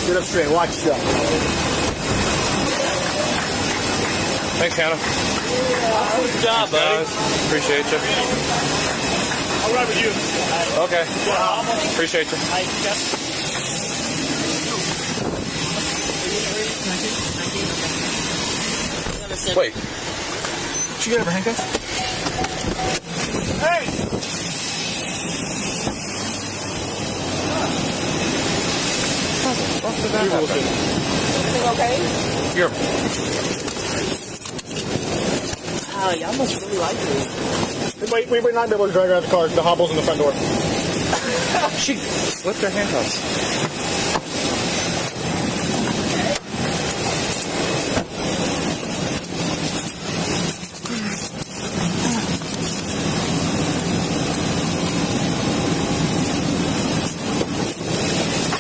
Get up straight. Watch yourself. Thanks, Hannah. Good job, buddy. Appreciate you. I'll ride with you. Okay. Appreciate you. Wait. Did you get her handcuffs? Hey! Everything okay? Here. Y'all must really like me. We might not be able to drag her out of the car. The hobble's in the front door. She slipped her handcuffs.